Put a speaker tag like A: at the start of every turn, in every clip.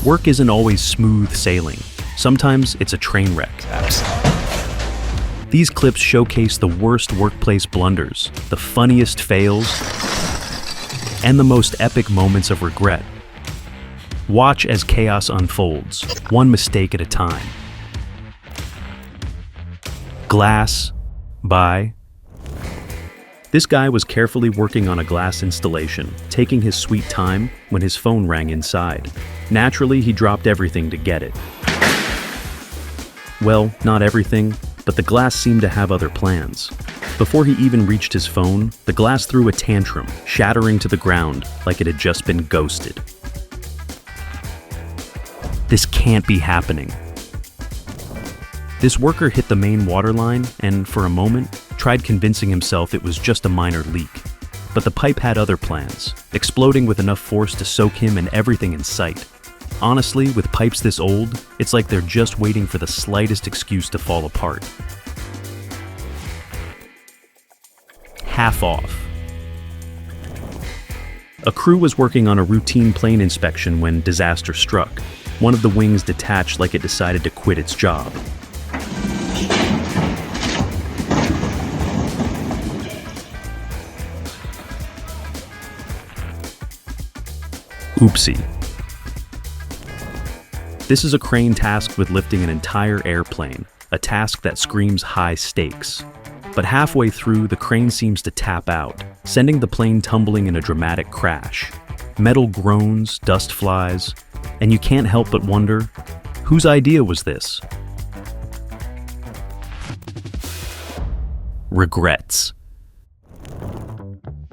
A: Work isn't always smooth sailing. Sometimes it's a train wreck. These clips showcase the worst workplace blunders, the funniest fails, and the most epic moments of regret. Watch as chaos unfolds, one mistake at a time. Glass by... This guy was carefully working on a glass installation, taking his sweet time when his phone rang inside. Naturally, he dropped everything to get it. Well, not everything, but the glass seemed to have other plans. Before he even reached his phone, the glass threw a tantrum, shattering to the ground like it had just been ghosted. This can't be happening. This worker hit the main water line and, for a moment, tried convincing himself it was just a minor leak. But the pipe had other plans, exploding with enough force to soak him and everything in sight. Honestly, with pipes this old, it's like they're just waiting for the slightest excuse to fall apart. Half off. A crew was working on a routine plane inspection when disaster struck. One of the wings detached like it decided to quit its job. Oopsie. This is a crane tasked with lifting an entire airplane, a task that screams high stakes. But halfway through, the crane seems to tap out, sending the plane tumbling in a dramatic crash. Metal groans, dust flies, and you can't help but wonder, whose idea was this? Regrets.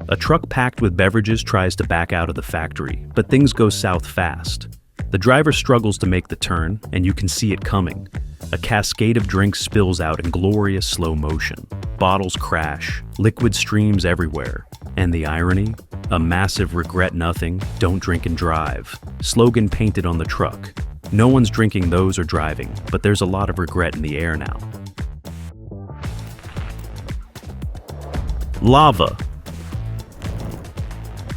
A: A truck packed with beverages tries to back out of the factory, but things go south fast. The driver struggles to make the turn, and you can see it coming. A cascade of drinks spills out in glorious slow motion. Bottles crash, liquid streams everywhere. And the irony? A massive regret nothing, don't drink and drive. Slogan painted on the truck. No one's drinking those or driving, but there's a lot of regret in the air now. Lava.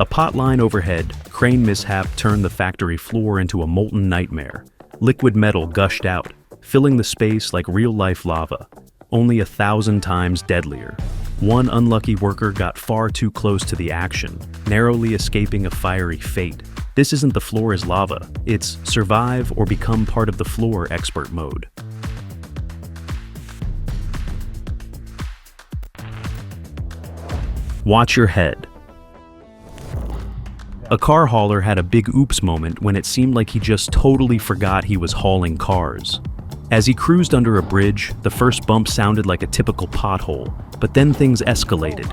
A: A pot line overhead, crane mishap turned the factory floor into a molten nightmare. Liquid metal gushed out, filling the space like real-life lava, only 1,000 times deadlier. One unlucky worker got far too close to the action, narrowly escaping a fiery fate. This isn't the floor is lava, it's survive or become part of the floor expert mode. Watch your head. A car hauler had a big oops moment when it seemed like he just totally forgot he was hauling cars. As he cruised under a bridge, the first bump sounded like a typical pothole, but then things escalated.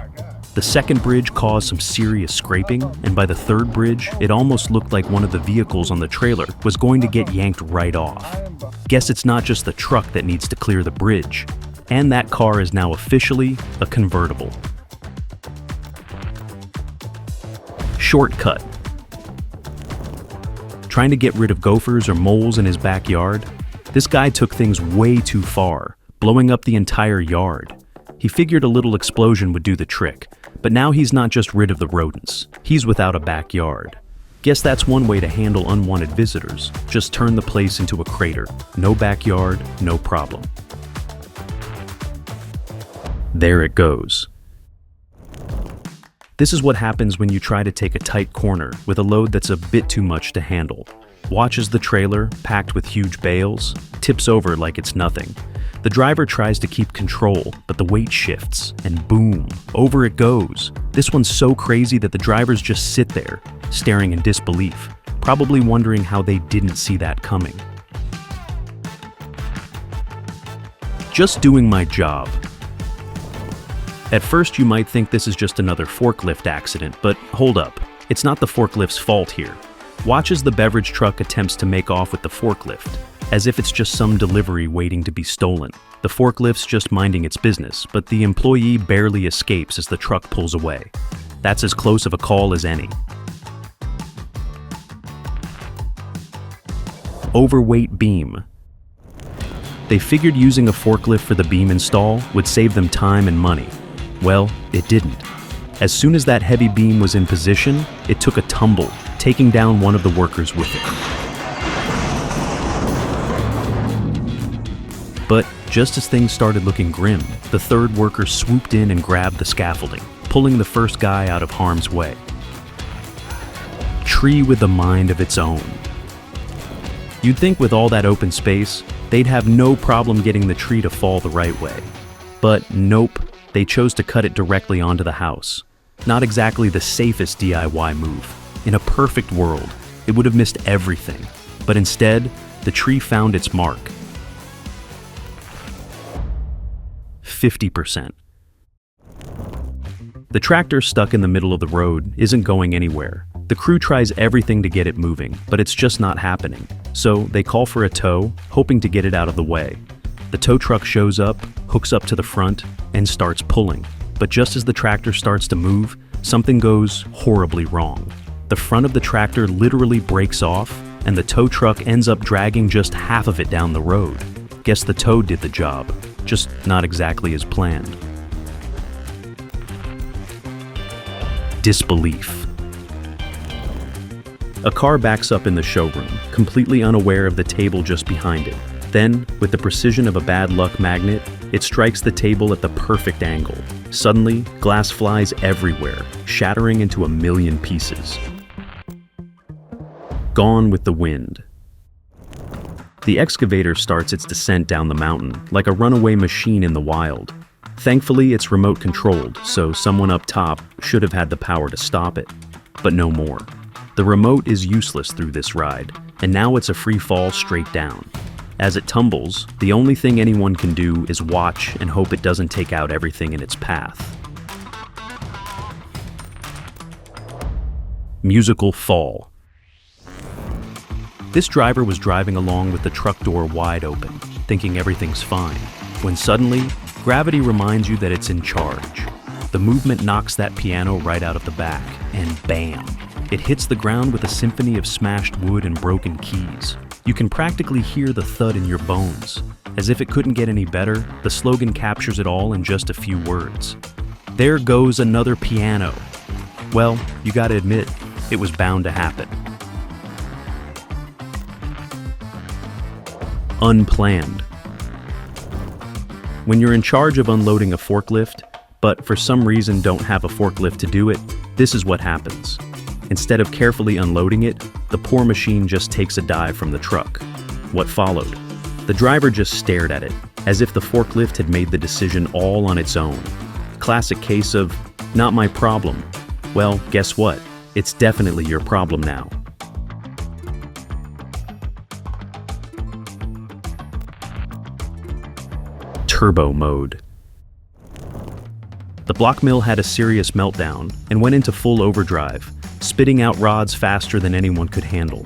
A: The second bridge caused some serious scraping, and by the third bridge, it almost looked like one of the vehicles on the trailer was going to get yanked right off. Guess it's not just the truck that needs to clear the bridge, and that car is now officially a convertible. Shortcut. Trying to get rid of gophers or moles in his backyard? This guy took things way too far, blowing up the entire yard. He figured a little explosion would do the trick, but now he's not just rid of the rodents, he's without a backyard. Guess that's one way to handle unwanted visitors. Just turn the place into a crater. No backyard, no problem. There it goes. This is what happens when you try to take a tight corner with a load that's a bit too much to handle. Watch as the trailer, packed with huge bales, tips over like it's nothing. The driver tries to keep control, but the weight shifts, and boom, over it goes. This one's so crazy that the drivers just sit there, staring in disbelief, probably wondering how they didn't see that coming. Just doing my job. At first, you might think this is just another forklift accident, but hold up. It's not the forklift's fault here. Watch as the beverage truck attempts to make off with the forklift, as if it's just some delivery waiting to be stolen. The forklift's just minding its business, but the employee barely escapes as the truck pulls away. That's as close of a call as any. Overweight beam. They figured using a forklift for the beam install would save them time and money. Well, it didn't. As soon as that heavy beam was in position, it took a tumble, taking down one of the workers with it. But just as things started looking grim, the third worker swooped in and grabbed the scaffolding, pulling the first guy out of harm's way. Tree with a mind of its own. You'd think with all that open space, they'd have no problem getting the tree to fall the right way. But nope, they chose to cut it directly onto the house. Not exactly the safest DIY move. In a perfect world, it would have missed everything. But instead, the tree found its mark. 50%. The tractor stuck in the middle of the road isn't going anywhere. The crew tries everything to get it moving, but it's just not happening. So they call for a tow, hoping to get it out of the way. The tow truck shows up, hooks up to the front, and starts pulling. But just as the tractor starts to move, something goes horribly wrong. The front of the tractor literally breaks off, and the tow truck ends up dragging just half of it down the road. Guess the tow did the job, just not exactly as planned. Disbelief. A car backs up in the showroom, completely unaware of the table just behind it. Then, with the precision of a bad luck magnet, it strikes the table at the perfect angle. Suddenly, glass flies everywhere, shattering into a million pieces. Gone with the wind. The excavator starts its descent down the mountain, like a runaway machine in the wild. Thankfully, it's remote controlled, so someone up top should have had the power to stop it. But no more. The remote is useless through this ride, and now it's a free fall straight down. As it tumbles, the only thing anyone can do is watch and hope it doesn't take out everything in its path. Musical fall. This driver was driving along with the truck door wide open, thinking everything's fine, when suddenly, gravity reminds you that it's in charge. The movement knocks that piano right out of the back, and bam! It hits the ground with a symphony of smashed wood and broken keys. You can practically hear the thud in your bones. As if it couldn't get any better, the slogan captures it all in just a few words. There goes another piano. Well, you gotta admit, it was bound to happen. Unplanned. When you're in charge of unloading a forklift, but for some reason don't have a forklift to do it, this is what happens. Instead of carefully unloading it, the poor machine just takes a dive from the truck. What followed? The driver just stared at it, as if the forklift had made the decision all on its own. Classic case of, not my problem. Well, guess what? It's definitely your problem now. Turbo mode. The block mill had a serious meltdown and went into full overdrive, spitting out rods faster than anyone could handle.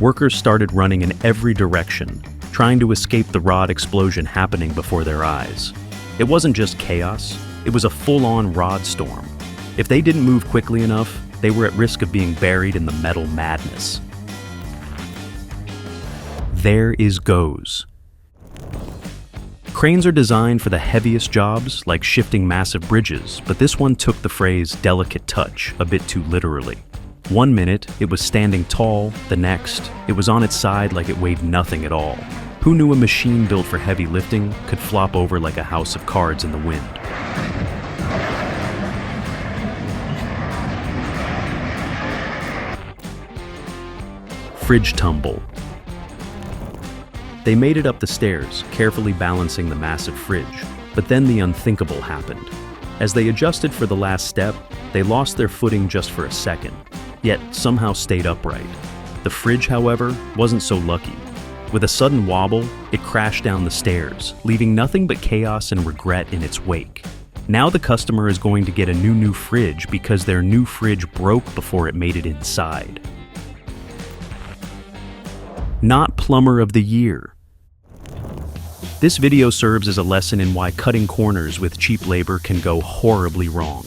A: Workers started running in every direction, trying to escape the rod explosion happening before their eyes. It wasn't just chaos, it was a full-on rod storm. If they didn't move quickly enough, they were at risk of being buried in the metal madness. There is goes. Cranes are designed for the heaviest jobs, like shifting massive bridges, but this one took the phrase delicate touch a bit too literally. 1 minute, it was standing tall, the next, it was on its side like it weighed nothing at all. Who knew a machine built for heavy lifting could flop over like a house of cards in the wind? Fridge tumble. They made it up the stairs, carefully balancing the massive fridge, but then the unthinkable happened. As they adjusted for the last step, they lost their footing just for a second, yet somehow stayed upright. The fridge, however, wasn't so lucky. With a sudden wobble, it crashed down the stairs, leaving nothing but chaos and regret in its wake. Now the customer is going to get a new fridge because their new fridge broke before it made it inside. Not Plumber of the Year. This video serves as a lesson in why cutting corners with cheap labor can go horribly wrong.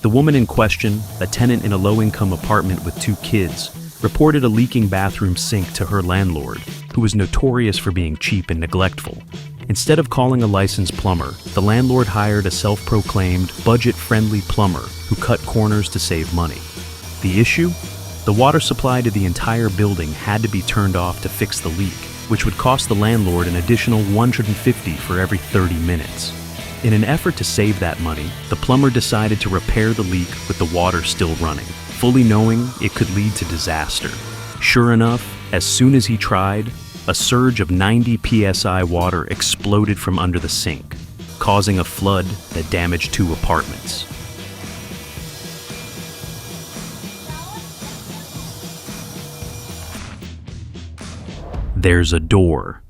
A: The woman in question, a tenant in a low-income apartment with 2 kids, reported a leaking bathroom sink to her landlord, who was notorious for being cheap and neglectful. Instead of calling a licensed plumber, the landlord hired a self-proclaimed, budget-friendly plumber who cut corners to save money. The issue? The water supply to the entire building had to be turned off to fix the leak, which would cost the landlord an additional $150 for every 30 minutes. In an effort to save that money, the plumber decided to repair the leak with the water still running, fully knowing it could lead to disaster. Sure enough, as soon as he tried, a surge of 90 psi water exploded from under the sink, causing a flood that damaged 2 apartments. There's a door.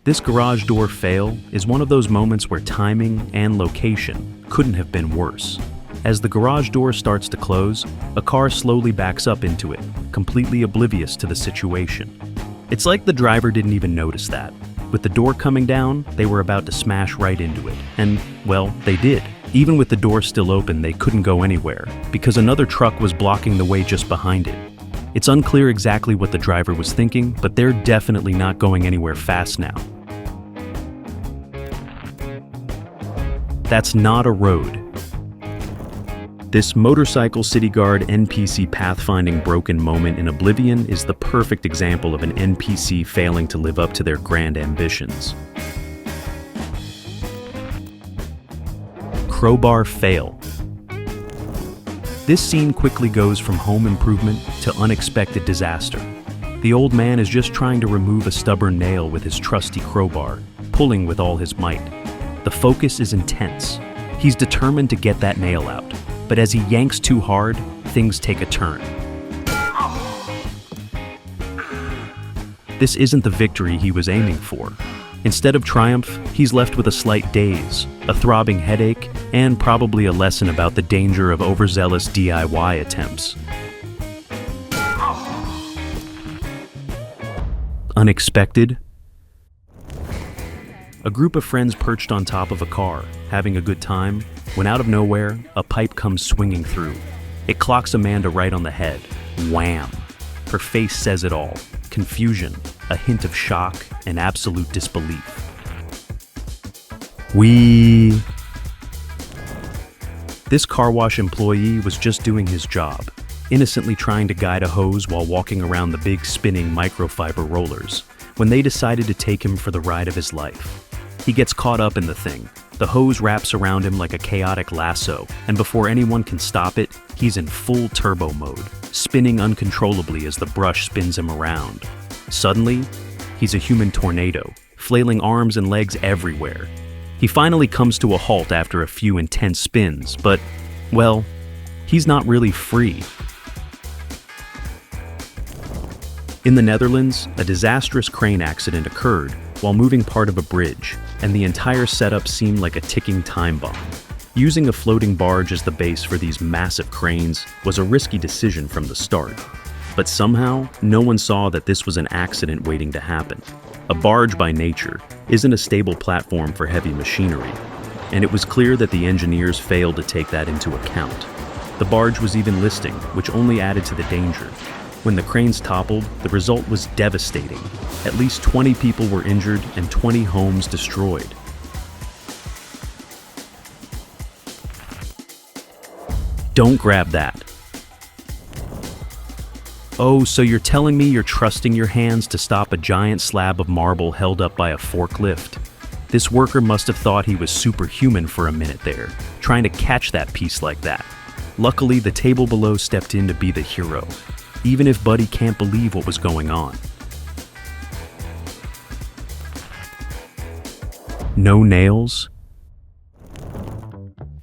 A: This garage door fail is one of those moments where timing and location couldn't have been worse. As the garage door starts to close, a car slowly backs up into it, completely oblivious to the situation. It's like the driver didn't even notice that. With the door coming down, they were about to smash right into it. And, well, they did. Even with the door still open, they couldn't go anywhere, because another truck was blocking the way just behind it. It's unclear exactly what the driver was thinking, but they're definitely not going anywhere fast now. That's not a road. This motorcycle city guard NPC pathfinding broken moment in Oblivion is the perfect example of an NPC failing to live up to their grand ambitions. Crowbar fail. This scene quickly goes from home improvement to unexpected disaster. The old man is just trying to remove a stubborn nail with his trusty crowbar, pulling with all his might. The focus is intense. He's determined to get that nail out, but as he yanks too hard, things take a turn. This isn't the victory he was aiming for. Instead of triumph, he's left with a slight daze, a throbbing headache, and probably a lesson about the danger of overzealous DIY attempts. Unexpected. A group of friends perched on top of a car, having a good time, when out of nowhere, a pipe comes swinging through. It clocks Amanda right on the head. Wham! Her face says it all. Confusion, a hint of shock, and absolute disbelief. This car wash employee was just doing his job, innocently trying to guide a hose while walking around the big spinning microfiber rollers, when they decided to take him for the ride of his life. He gets caught up in the thing. The hose wraps around him like a chaotic lasso, and before anyone can stop it, he's in full turbo mode, spinning uncontrollably as the brush spins him around. Suddenly, he's a human tornado, flailing arms and legs everywhere. He finally comes to a halt after a few intense spins, but, well, he's not really free. In the Netherlands, a disastrous crane accident occurred while moving part of a bridge, and the entire setup seemed like a ticking time bomb. Using a floating barge as the base for these massive cranes was a risky decision from the start. But somehow, no one saw that this was an accident waiting to happen. A barge by nature isn't a stable platform for heavy machinery, and it was clear that the engineers failed to take that into account. The barge was even listing, which only added to the danger. When the cranes toppled, the result was devastating. At least 20 people were injured and 20 homes destroyed. Don't grab that. Oh, so you're telling me you're trusting your hands to stop a giant slab of marble held up by a forklift? This worker must have thought he was superhuman for a minute there, trying to catch that piece like that. Luckily, the table below stepped in to be the hero, even if Buddy can't believe what was going on. No nails?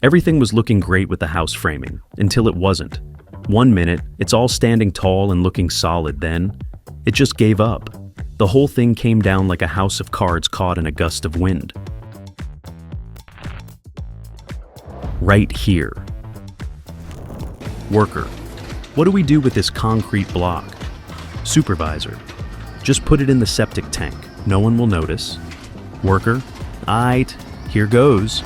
A: Everything was looking great with the house framing, until it wasn't. 1 minute, it's all standing tall and looking solid, then it just gave up. The whole thing came down like a house of cards caught in a gust of wind. Right here. Worker, what do we do with this concrete block? Supervisor, just put it in the septic tank. No one will notice. Worker, aight, here goes.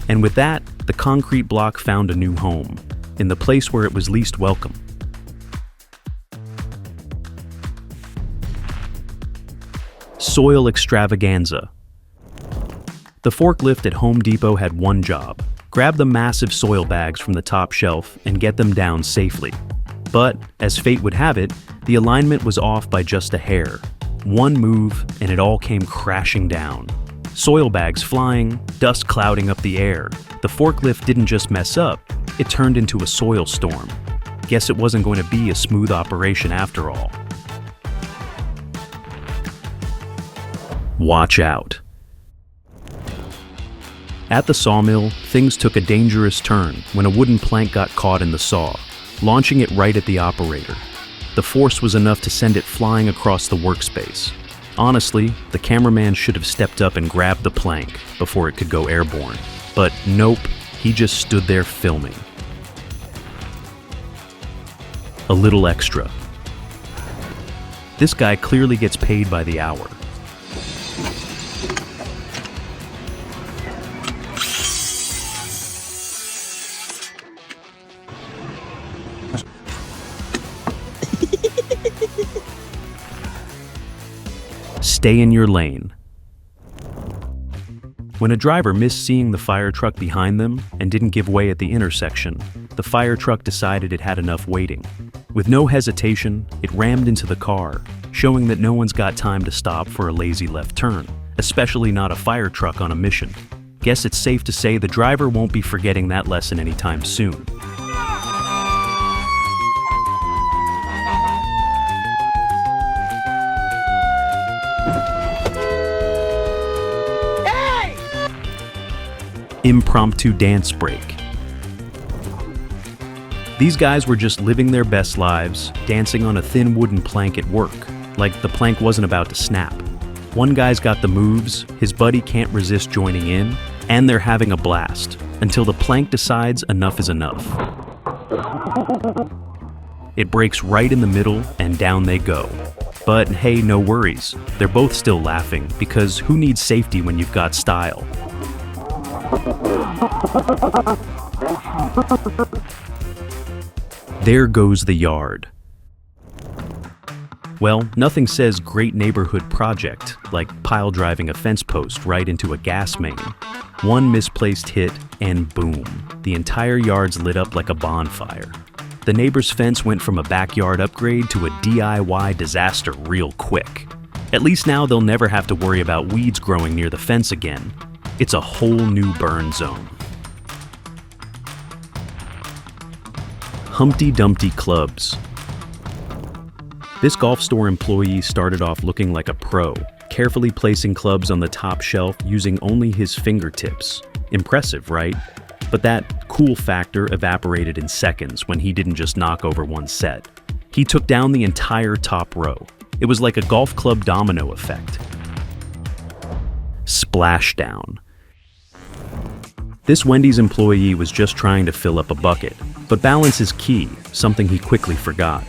A: And with that, the concrete block found a new home, in the place where it was least welcome. Soil extravaganza. The forklift at Home Depot had one job: grab the massive soil bags from the top shelf and get them down safely. But, as fate would have it, the alignment was off by just a hair. One move, and it all came crashing down. Soil bags flying, dust clouding up the air. The forklift didn't just mess up, it turned into a soil storm. Guess it wasn't going to be a smooth operation after all. Watch out. At the sawmill, things took a dangerous turn when a wooden plank got caught in the saw, launching it right at the operator. The force was enough to send it flying across the workspace. Honestly, the cameraman should have stepped up and grabbed the plank before it could go airborne. But nope, he just stood there filming. A little extra. This guy clearly gets paid by the hour. Stay in your lane. When a driver missed seeing the fire truck behind them and didn't give way at the intersection, the fire truck decided it had enough waiting. With no hesitation, it rammed into the car, showing that no one's got time to stop for a lazy left turn, especially not a fire truck on a mission. Guess it's safe to say the driver won't be forgetting that lesson anytime soon. Impromptu dance break. These guys were just living their best lives, dancing on a thin wooden plank at work, like the plank wasn't about to snap. One guy's got the moves, his buddy can't resist joining in, and they're having a blast, until the plank decides enough is enough. It breaks right in the middle, and down they go. But hey, no worries, they're both still laughing, because who needs safety when you've got style? There goes the yard. Well, nothing says great neighborhood project like pile driving a fence post right into a gas main. One misplaced hit, and boom, the entire yard's lit up like a bonfire. The neighbor's fence went from a backyard upgrade to a DIY disaster real quick. At least now they'll never have to worry about weeds growing near the fence again. It's a whole new burn zone. Humpty Dumpty clubs. This golf store employee started off looking like a pro, carefully placing clubs on the top shelf using only his fingertips. Impressive, right? But that cool factor evaporated in seconds when he didn't just knock over one set. He took down the entire top row. It was like a golf club domino effect. Splashdown. This Wendy's employee was just trying to fill up a bucket, but balance is key, something he quickly forgot.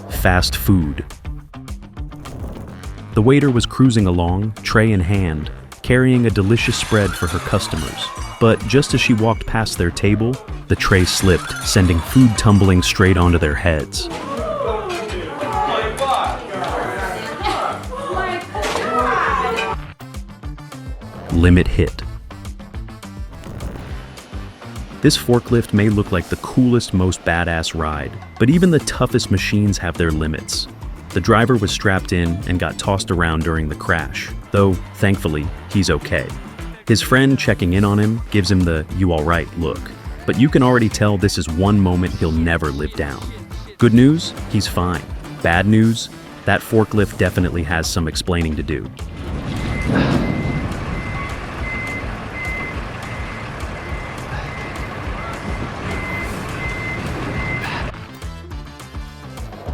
A: Fast food. The waiter was cruising along, tray in hand, carrying a delicious spread for her customers. But just as she walked past their table, the tray slipped, sending food tumbling straight onto their heads. Limit hit. This forklift may look like the coolest, most badass ride, but even the toughest machines have their limits. The driver was strapped in and got tossed around during the crash, though, thankfully, he's okay. His friend checking in on him gives him the "you alright" look, but you can already tell this is one moment he'll never live down. Good news, he's fine. Bad news, that forklift definitely has some explaining to do.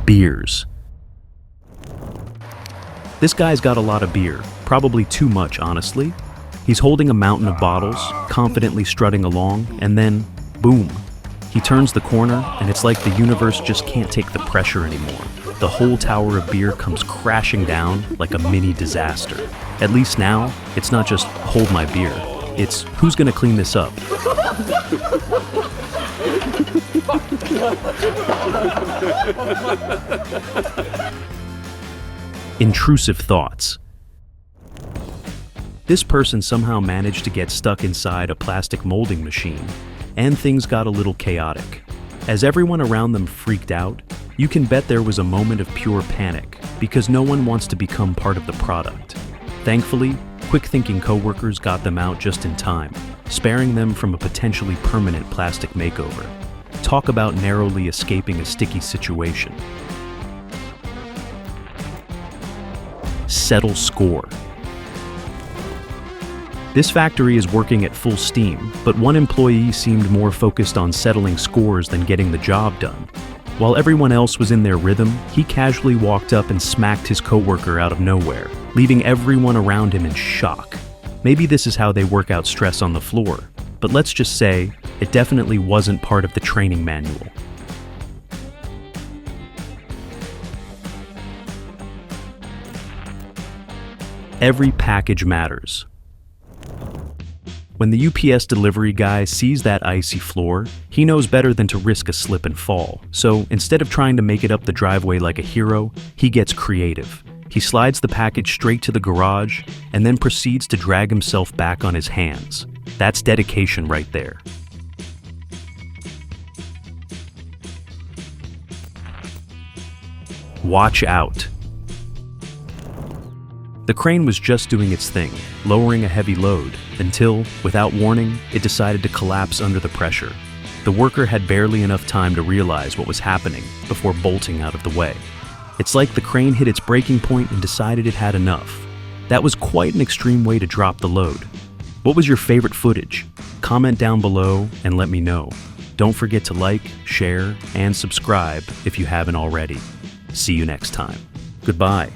A: Beers. This guy's got a lot of beer, probably too much, honestly. He's holding a mountain of bottles, confidently strutting along, and then, boom. He turns the corner, and it's like the universe just can't take the pressure anymore. The whole tower of beer comes crashing down like a mini disaster. At least now, it's not just hold my beer. It's who's gonna clean this up? Intrusive thoughts. This person somehow managed to get stuck inside a plastic molding machine, and things got a little chaotic. As everyone around them freaked out, you can bet there was a moment of pure panic, because no one wants to become part of the product. Thankfully, quick-thinking coworkers got them out just in time, sparing them from a potentially permanent plastic makeover. Talk about narrowly escaping a sticky situation. Settle score. This factory is working at full steam, but one employee seemed more focused on settling scores than getting the job done. While everyone else was in their rhythm, he casually walked up and smacked his coworker out of nowhere, leaving everyone around him in shock. Maybe this is how they work out stress on the floor, but let's just say, it definitely wasn't part of the training manual. Every package matters. When the UPS delivery guy sees that icy floor, he knows better than to risk a slip and fall. So instead of trying to make it up the driveway like a hero, he gets creative. He slides the package straight to the garage and then proceeds to drag himself back on his hands. That's dedication right there. Watch out. The crane was just doing its thing, lowering a heavy load, until, without warning, it decided to collapse under the pressure. The worker had barely enough time to realize what was happening before bolting out of the way. It's like the crane hit its breaking point and decided it had enough. That was quite an extreme way to drop the load. What was your favorite footage? Comment down below and let me know. Don't forget to like, share, and subscribe if you haven't already. See you next time. Goodbye.